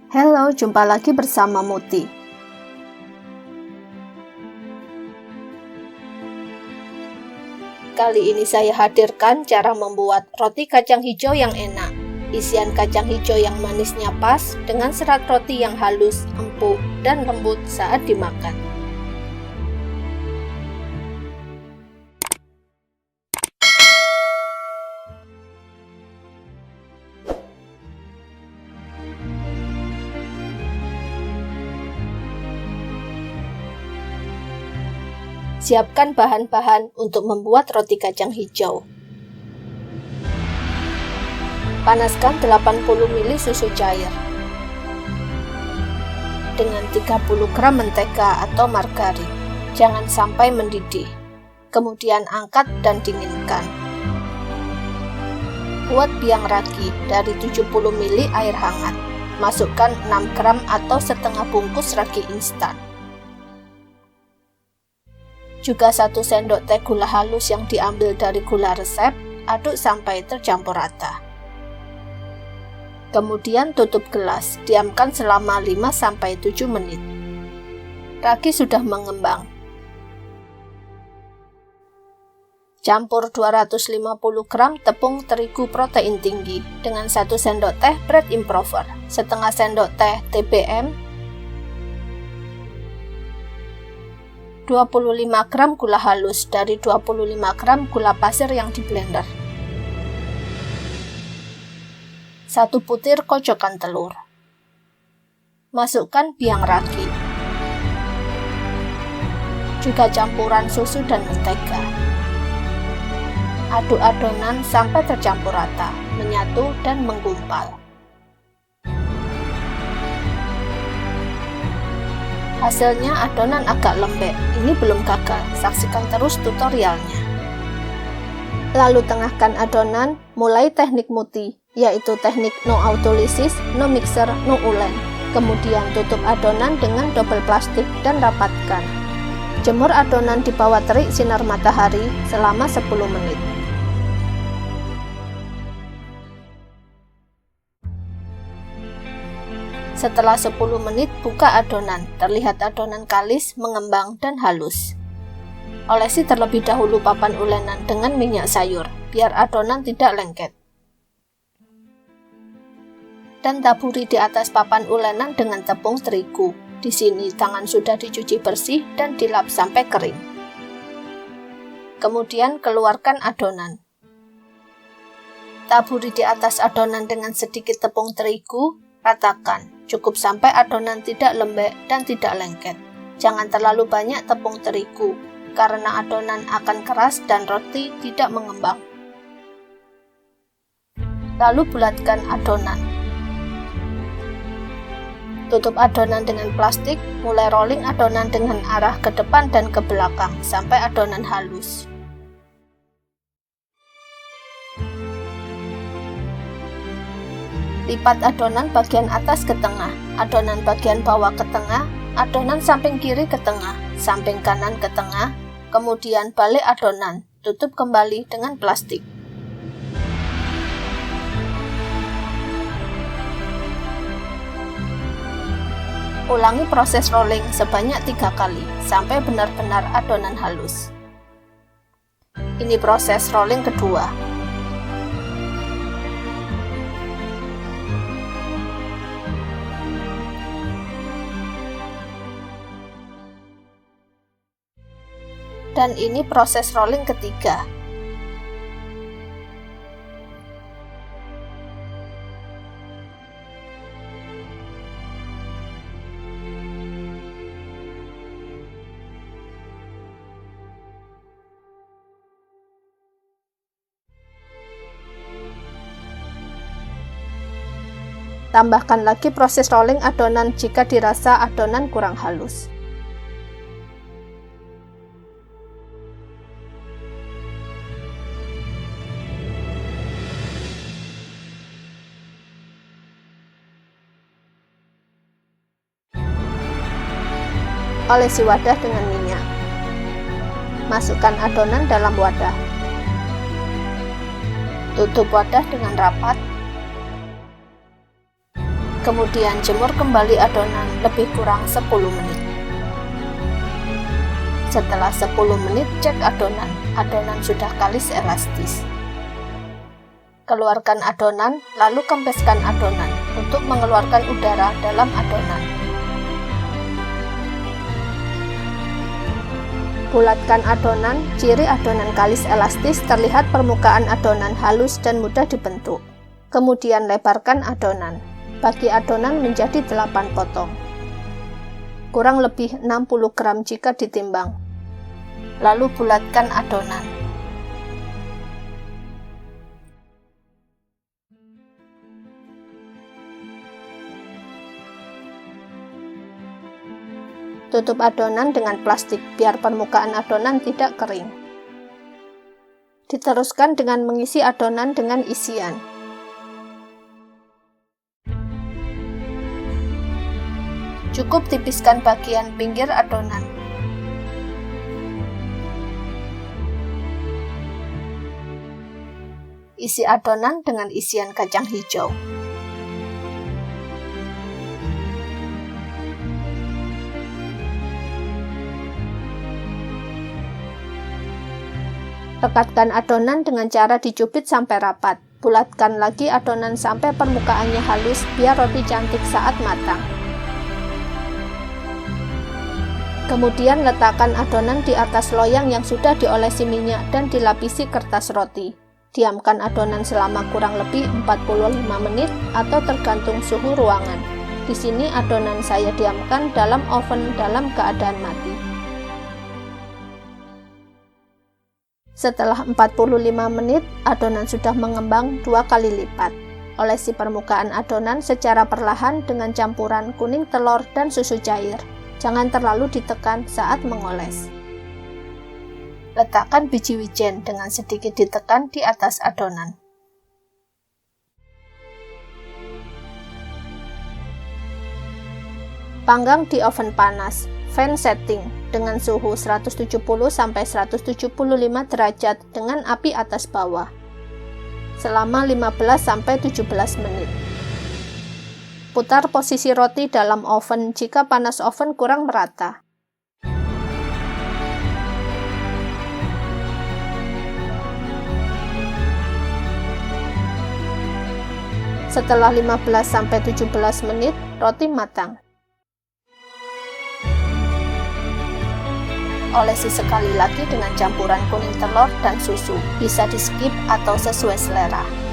Halo, jumpa lagi bersama Muti. Kali ini saya hadirkan cara membuat roti kacang hijau yang enak. Isian kacang hijau yang manisnya pas dengan serat roti yang halus, empuk, dan lembut saat dimakan. Siapkan bahan-bahan untuk membuat roti kacang hijau. Panaskan 80 ml susu cair dengan 30 gram mentega atau margarin. Jangan sampai mendidih. Kemudian angkat dan dinginkan. Buat biang ragi dari 70 ml air hangat. Masukkan 6 gram atau setengah bungkus ragi instan. Juga 1 sendok teh gula halus yang diambil dari gula resep, aduk sampai tercampur rata. Kemudian tutup gelas, diamkan selama 5-7 menit. Ragi sudah mengembang. Campur 250 gram tepung terigu protein tinggi dengan 1 sendok teh bread improver, setengah sendok teh TBM, 25 gram gula halus dari 25 gram gula pasir yang diblender. 1 butir kocokan telur. Masukkan biang ragi. Juga campuran susu dan mentega. Aduk adonan sampai tercampur rata, menyatu dan menggumpal. Hasilnya adonan agak lembek, ini belum gagal, saksikan terus tutorialnya. Lalu tengahkan adonan, mulai teknik Muti, yaitu teknik no autolysis, no mixer, no ulen. Kemudian tutup adonan dengan double plastik dan rapatkan. Jemur adonan di bawah terik sinar matahari selama 10 menit. Setelah 10 menit, buka adonan. Terlihat adonan kalis, mengembang, dan halus. Olesi terlebih dahulu papan ulenan dengan minyak sayur, biar adonan tidak lengket. Dan taburi di atas papan ulenan dengan tepung terigu. Di sini tangan sudah dicuci bersih dan dilap sampai kering. Kemudian keluarkan adonan. Taburi di atas adonan dengan sedikit tepung terigu, ratakan. Cukup sampai adonan tidak lembek dan tidak lengket. Jangan terlalu banyak tepung terigu, karena adonan akan keras dan roti tidak mengembang. Lalu bulatkan adonan. Tutup adonan dengan plastik, mulai rolling adonan dengan arah ke depan dan ke belakang, sampai adonan halus. Lipat adonan bagian atas ke tengah, adonan bagian bawah ke tengah, adonan samping kiri ke tengah, samping kanan ke tengah, kemudian balik adonan, tutup kembali dengan plastik. Ulangi proses rolling sebanyak 3 kali, sampai benar-benar adonan halus. Ini proses rolling kedua. Dan ini proses rolling ketiga. Tambahkan lagi proses rolling adonan jika dirasa adonan kurang halus. Olesi wadah dengan minyak. Masukkan adonan dalam wadah. Tutup wadah dengan rapat. Kemudian jemur kembali adonan lebih kurang 10 menit. Setelah 10 menit cek adonan, adonan sudah kalis elastis. Keluarkan adonan, lalu kempeskan adonan untuk mengeluarkan udara dalam adonan. Bulatkan adonan, ciri adonan kalis elastis terlihat permukaan adonan halus dan mudah dibentuk. Kemudian lebarkan adonan, bagi adonan menjadi 8 potong. Kurang lebih 60 gram jika ditimbang. Lalu bulatkan adonan. Tutup adonan dengan plastik biar permukaan adonan tidak kering. Diteruskan dengan mengisi adonan dengan isian. Cukup tipiskan bagian pinggir adonan. Isi adonan dengan isian kacang hijau. Rekatkan adonan dengan cara dicubit sampai rapat. Bulatkan lagi adonan sampai permukaannya halus biar roti cantik saat matang. Kemudian letakkan adonan di atas loyang yang sudah diolesi minyak dan dilapisi kertas roti. Diamkan adonan selama kurang lebih 45 menit atau tergantung suhu ruangan. Di sini adonan saya diamkan dalam oven dalam keadaan mati. Setelah 45 menit, adonan sudah mengembang 2 kali lipat. Olesi permukaan adonan secara perlahan dengan campuran kuning telur dan susu cair. Jangan terlalu ditekan saat mengoles. Letakkan biji wijen dengan sedikit ditekan di atas adonan. Panggang di oven panas, fan setting dengan suhu 170-175 derajat dengan api atas bawah selama 15-17 menit. Putar posisi roti dalam oven jika panas oven kurang merata. Setelah 15-17 menit, roti matang. Olesi sekali lagi dengan campuran kuning telur dan susu. Bisa di skip atau sesuai selera.